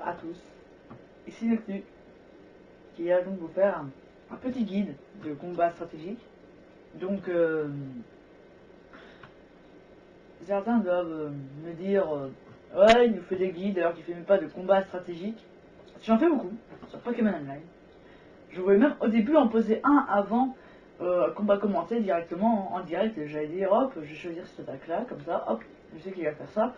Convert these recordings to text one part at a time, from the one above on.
à tous, ici Noctu, qui va donc vous faire un petit guide de combat stratégique. Donc, certains doivent me dire ouais, il nous fait des guides alors qu'il fait même pas de combat stratégique. J'en fais beaucoup sur Pokémon Online. Je voulais même au début en poser un avant combat commenté directement en direct. J'allais dire hop, je vais choisir cette attaque là, comme ça, hop, je sais qu'il va faire ça.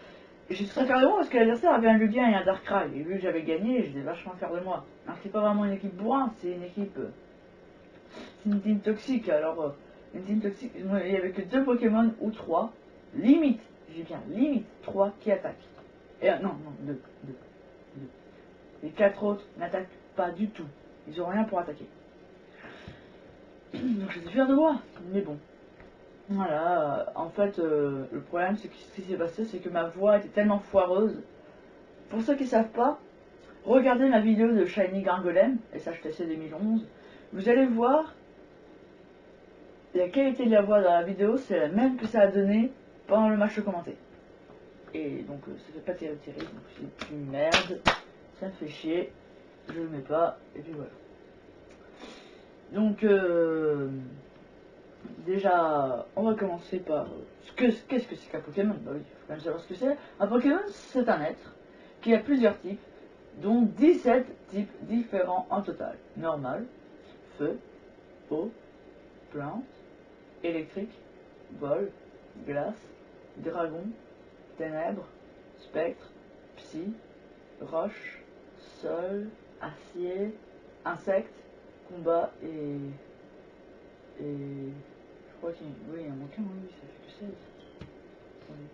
Et je suis très fier de moi parce que l'adversaire avait un Lugia et un Darkrai. Et vu que j'avais gagné, j'étais vachement fier de moi. Alors c'est pas vraiment une équipe bourrin, c'est une équipe. C'est une team toxique. Alors, une team toxique, il n'y avait que 2 Pokémon ou 3. Limite, j'ai bien, limite 3 qui attaquent. Et non, 2. Les 4 autres n'attaquent pas du tout. Ils ont rien pour attaquer. Donc je suis fier de moi. Mais bon. Voilà, en fait, le problème, c'est que ce qui s'est passé, c'est que ma voix était tellement foireuse. Pour ceux qui ne savent pas, regardez ma vidéo de Shiny Gargolem, SHTC 2011. Vous allez voir, la qualité de la voix dans la vidéo, c'est la même que ça a donné pendant le match commenté. Et donc, ça fait pas terrible, donc c'est une merde, ça me fait chier, je le mets pas, et puis voilà. Donc, déjà, on va commencer par qu'est-ce que c'est qu'un Pokémon. Bah oui, il faut quand même savoir ce que c'est. Un Pokémon, c'est un être qui a plusieurs types, dont 17 types différents en total. Normal, feu, eau, plante, électrique, vol, glace, dragon, ténèbres, spectre, psy, roche, sol, acier, insecte, combat et je crois qu'il oui, il y en manque un, oui, ça fait que 16. Attendez.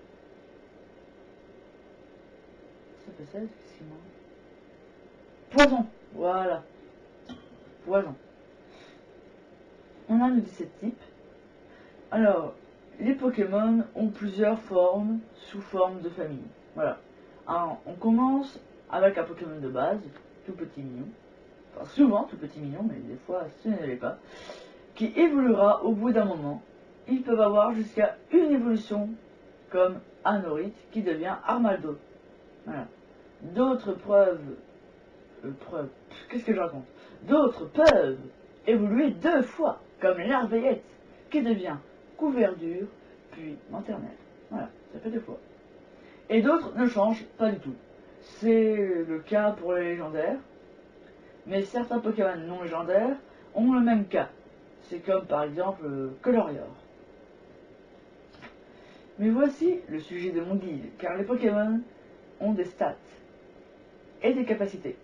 Ça fait 16, qu'est-ce qu'il manque? Poison, voilà, poison. On a nos 17 types. Alors, les Pokémon ont plusieurs formes sous forme de famille. Voilà. Alors, on commence avec un Pokémon de base, tout petit mignon. Enfin, souvent tout petit mignon, mais des fois ce ne l'est pas. Qui évoluera au bout d'un moment. Ils peuvent avoir jusqu'à une évolution, comme Anorith, qui devient Armaldo. Voilà. D'autres qu'est-ce que je raconte? D'autres peuvent évoluer 2 fois, comme l'Arveillette, qui devient Couverdure, puis Lanternelle. Voilà, ça fait 2 fois. Et d'autres ne changent pas du tout. C'est le cas pour les légendaires, mais certains Pokémon non légendaires ont le même cas. C'est comme par exemple Colorior. Mais voici le sujet de mon guide, car les Pokémon ont des stats et des capacités.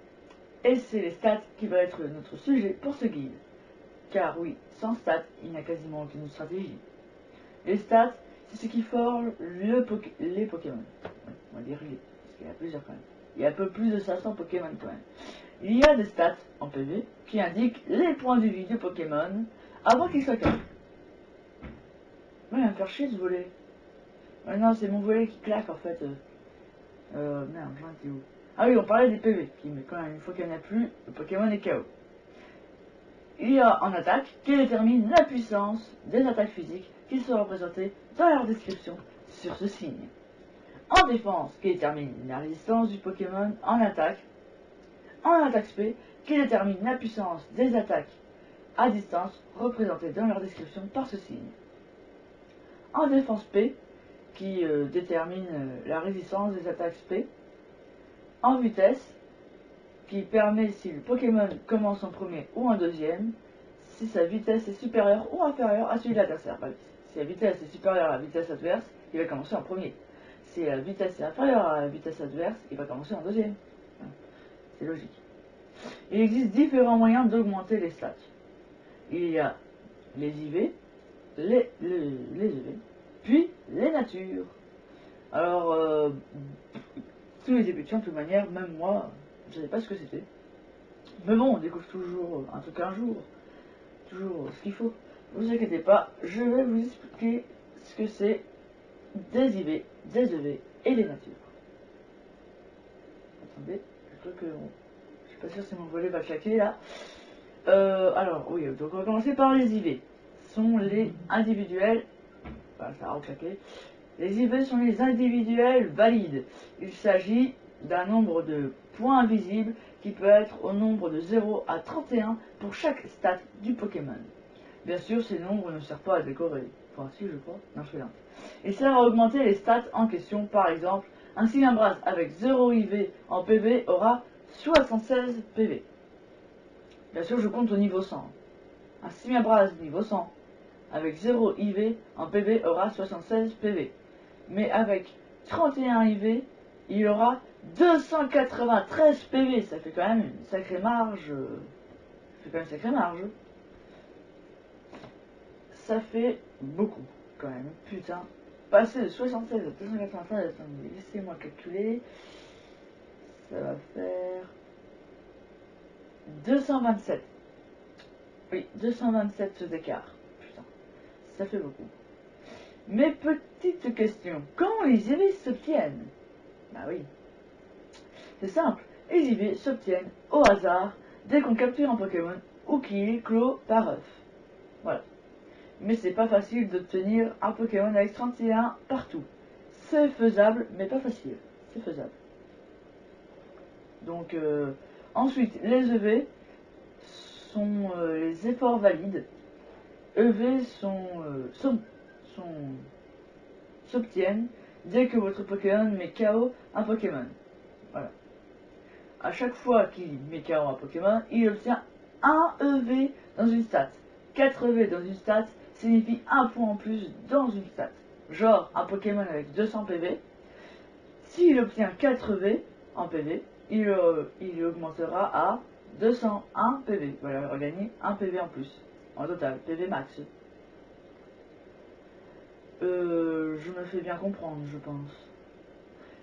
Et c'est les stats qui va être notre sujet pour ce guide. Car oui, sans stats, il n'y a quasiment aucune stratégie. Les stats, c'est ce qui forme les Pokémon. On va dire les, parce qu'il y a plusieurs quand même. Il y a un peu plus de 500 Pokémon quand même. Il y a des stats en PV qui indiquent les points de vie du Pokémon avant qu'il soit KO. Ouais, il va me faire chier ce volet. Ouais, non, c'est mon volet qui claque en fait. Merde, j'en étais où? Ah oui, on parlait des PV, mais quand même, une fois qu'il n'y en a plus, le Pokémon est KO. Il y a en attaque qui détermine la puissance des attaques physiques qui sont représentées dans leur description sur ce signe. En défense qui détermine la résistance du Pokémon en attaque SP qui détermine la puissance des attaques à distance représentées dans leur description par ce signe. En défense P qui détermine la résistance des attaques SP. En vitesse qui permet si le Pokémon commence en premier ou en deuxième, si sa vitesse est supérieure ou inférieure à celui de l'adversaire. Si la vitesse est supérieure à la vitesse adverse, il va commencer en premier. Si la vitesse est inférieure à la vitesse adverse, il va commencer en deuxième. C'est logique. Il existe différents moyens d'augmenter les stats. Il y a les IV, les EV, puis les natures. Alors, tous les débutants, de toute manière, même moi, je ne savais pas ce que c'était. Mais bon, on découvre toujours un truc un jour. Toujours ce qu'il faut. Ne vous inquiétez pas, je vais vous expliquer ce que c'est des IV, des EV et des natures. Attendez, je crois que... je suis pas sûr si mon volet va claquer là. Alors, oui, donc on va commencer par les IV. Ce sont les individuels... Enfin, ça a reclaqué. Les IV sont les individuels valides. Il s'agit d'un nombre de point invisible qui peut être au nombre de 0 à 31 pour chaque stat du Pokémon. Bien sûr, ces nombres ne servent pas à décorer. Enfin, si, je crois. Non, je suis là. Il sert à augmenter les stats en question. Par exemple, un Cylindras avec 0 IV en PV aura 76 PV. Bien sûr, je compte au niveau 100. Un Cylindras niveau 100 avec 0 IV en PV aura 76 PV. Mais avec 31 IV, il aura 293 PV. Ça fait quand même une sacrée marge. Ça fait beaucoup, quand même. Putain. Passer de 76 à 293, attendez, laissez-moi calculer. Ça va faire 227. Oui, 227 d'écart. Putain, ça fait beaucoup. Mais petite question, comment les IV s'obtiennent? Bah oui. C'est simple, les IV s'obtiennent au hasard dès qu'on capture un Pokémon ou qu'il est clos par œuf. Voilà. Mais c'est pas facile d'obtenir un Pokémon avec 31 partout. C'est faisable, mais pas facile. C'est faisable. Donc, ensuite, les EV sont les efforts valides. EV s'obtiennent dès que votre Pokémon met KO un Pokémon. Voilà. À chaque fois qu'il met KO un Pokémon, il obtient 1 EV dans une stat. 4 EV dans une stat signifie 1 point en plus dans une stat. Genre, un Pokémon avec 200 PV, s'il obtient 4 EV en PV, il augmentera à 201 PV. Voilà, il aura gagné 1 PV en plus. En total, PV max. Je me fais bien comprendre, je pense.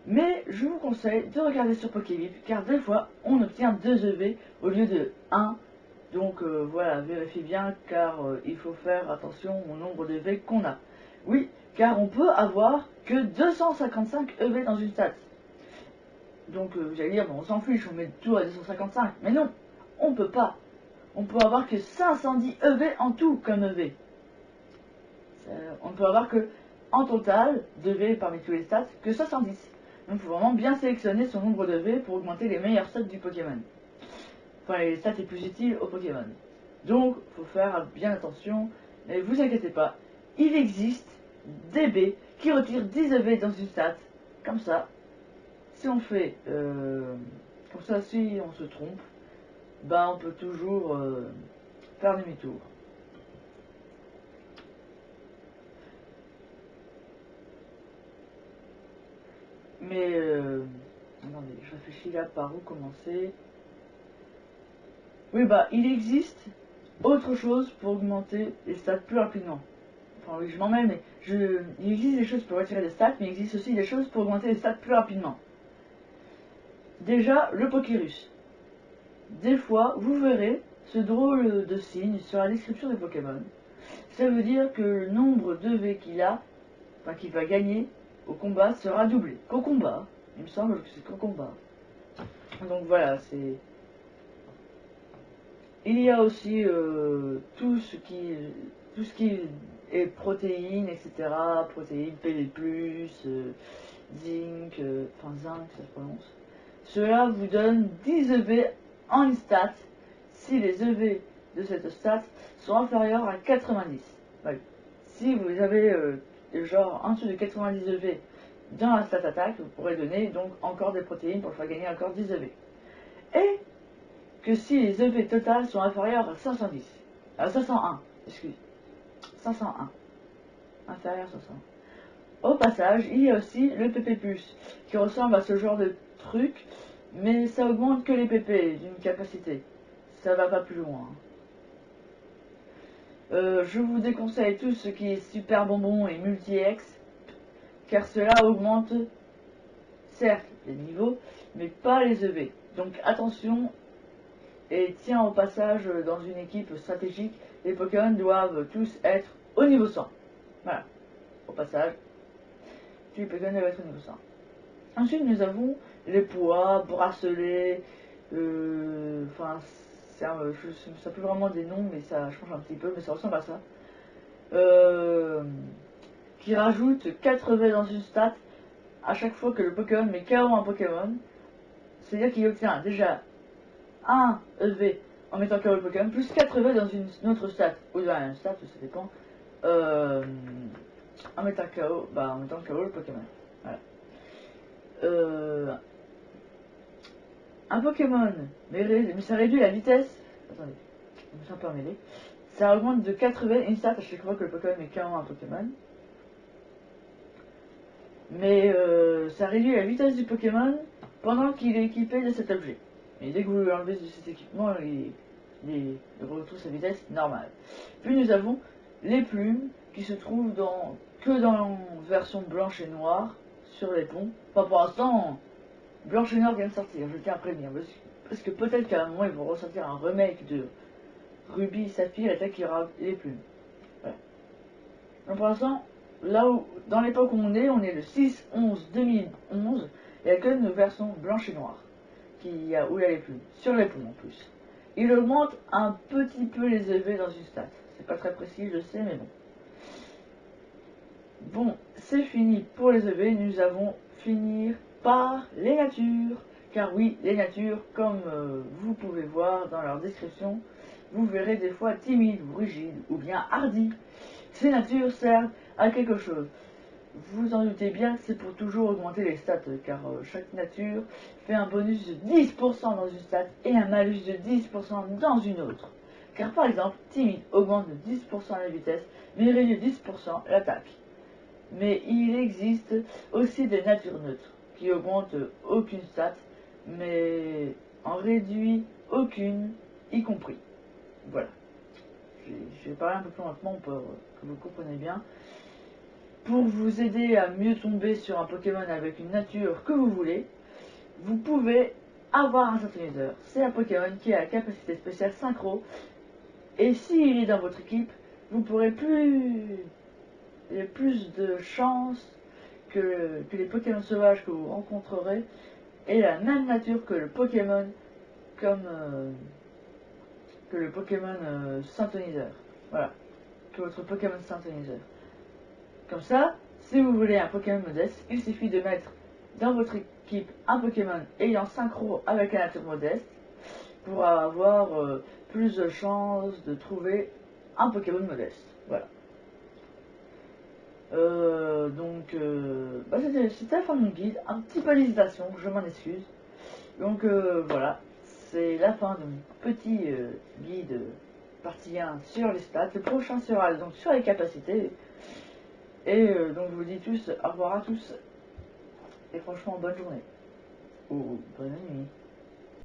Mais je vous conseille de regarder sur Pokébip, car des fois, on obtient 2 EV au lieu de 1. Donc voilà, vérifiez bien, car il faut faire attention au nombre d'EV qu'on a. Oui, car on peut avoir que 255 EV dans une stat. Donc vous allez dire, bon, on s'en fiche, on met tout à 255. Mais non, on peut pas. On peut avoir que 510 EV en tout comme EV. On ne peut avoir que, en total, d'EV parmi tous les stats, que 70. Donc il faut vraiment bien sélectionner son nombre d'EV pour augmenter les meilleurs stats du Pokémon. Enfin, les stats les plus utiles au Pokémon. Donc, il faut faire bien attention. Mais vous inquiétez pas, il existe des B qui retirent 10 EV dans une stat. Comme ça, si on fait... comme ça, si on se trompe, bah on peut toujours faire demi-tour. Mais... attendez, je réfléchis là par où commencer. Oui, bah, il existe autre chose pour augmenter les stats plus rapidement. Enfin, oui, je m'en mêle, mais il existe des choses pour retirer des stats, mais il existe aussi des choses pour augmenter les stats plus rapidement. Déjà, le Pokérus. Des fois, vous verrez ce drôle de signe sur la description des Pokémon. Ça veut dire que le nombre d'EV qu'il a, enfin qu'il va gagner au combat, sera doublé. Qu'au combat, il me semble que c'est qu'au combat. Donc voilà, c'est... Il y a aussi tout ce qui est protéines, etc. Protéines, PV+, zinc, enfin zinc, ça se prononce. Cela vous donne 10 EV en une stat si les EV de cette stat sont inférieurs à 90. Ouais. Si vous avez genre en dessous de 90 EV dans la stat attaque, vous pourrez donner donc encore des protéines pour faire gagner encore 10 EV. Et que si les EV totales sont inférieurs à 510. À 501, excuse. 501. Inférieur à 501. Au passage, il y a aussi le PP+, qui ressemble à ce genre de truc, mais ça augmente que les PP d'une capacité. Ça va pas plus loin. Je vous déconseille tout ce qui est super bonbon et multi-ex, car cela augmente, certes, les niveaux, mais pas les EV. Donc attention, et tiens au passage, dans une équipe stratégique, les Pokémon doivent tous être au niveau 100. Voilà, au passage, tous les Pokémon doivent être au niveau 100. Ensuite, nous avons les poids, bracelets, enfin, ça plus vraiment des noms, mais ça change un petit peu, mais ça ressemble à ça. Qui rajoute 4 V dans une stat à chaque fois que le Pokémon met KO un Pokémon. c'est-à-dire qu'il obtient déjà 1 EV en mettant KO le Pokémon, plus 4 EV dans une autre stat, ou dans un stat, ça dépend, en mettant KO, en mettant KO le Pokémon. Voilà. Un Pokémon, mais ça réduit la vitesse. Attendez, je me suis un peu emmêlé. Ça augmente de 4 EV une stat à chaque fois que le Pokémon met KO un Pokémon. Mais ça réduit la vitesse du Pokémon pendant qu'il est équipé de cet objet. Et dès que vous lui enlevez de cet équipement, il retrouve sa vitesse normale. Puis nous avons les plumes qui se trouvent que dans version blanche et noire sur les ponts. Enfin, pour l'instant, blanche et noire vient de sortir, je tiens à prévenir. Parce que peut-être qu'à un moment ils vont ressortir un remake de Ruby, Saphir et peut-être qu'il y aura les plumes. Voilà. Donc pour l'instant, là où, dans l'époque où on est le 6-11-2011, il n'y a que nos versions blanche et noire où il y a les plumes, sur les ponts en plus. Il augmente un petit peu les EV dans une stat. C'est pas très précis, je sais, mais bon. Bon, c'est fini pour les EV, nous allons finir par les natures. Car oui, les natures, comme vous pouvez voir dans leur description, vous verrez des fois timides ou rigides ou bien hardies. Ces natures servent à quelque chose. Vous en doutez bien que c'est pour toujours augmenter les stats, car chaque nature fait un bonus de 10% dans une stat et un malus de 10% dans une autre. Car par exemple, timide augmente de 10% la vitesse, mais réduit de 10% l'attaque. Mais il existe aussi des natures neutres, qui augmentent aucune stat, mais en réduit aucune, y compris. Voilà. Je vais parler un peu plus lentement pour que vous compreniez bien. Pour vous aider à mieux tomber sur un Pokémon avec une nature que vous voulez, vous pouvez avoir un synthoniseur. C'est un Pokémon qui a la capacité spéciale synchro, et s'il est dans votre équipe, vous pourrez plus de chances que les Pokémon sauvages que vous rencontrerez aient la même nature que le Pokémon que le Pokémon synthoniseur. Voilà, que votre Pokémon synthoniseur. Comme ça, si vous voulez un Pokémon modeste, il suffit de mettre dans votre équipe un Pokémon ayant synchro avec la nature modeste pour avoir plus de chances de trouver un Pokémon modeste. Voilà. C'était la fin de mon guide, un petit peu d'hésitation, je m'en excuse. Donc voilà, c'est la fin de mon petit guide partie 1 sur les stats. Le prochain sera donc sur les capacités. Et donc je vous dis tous au revoir à tous. Et franchement bonne journée. Ou bonne nuit.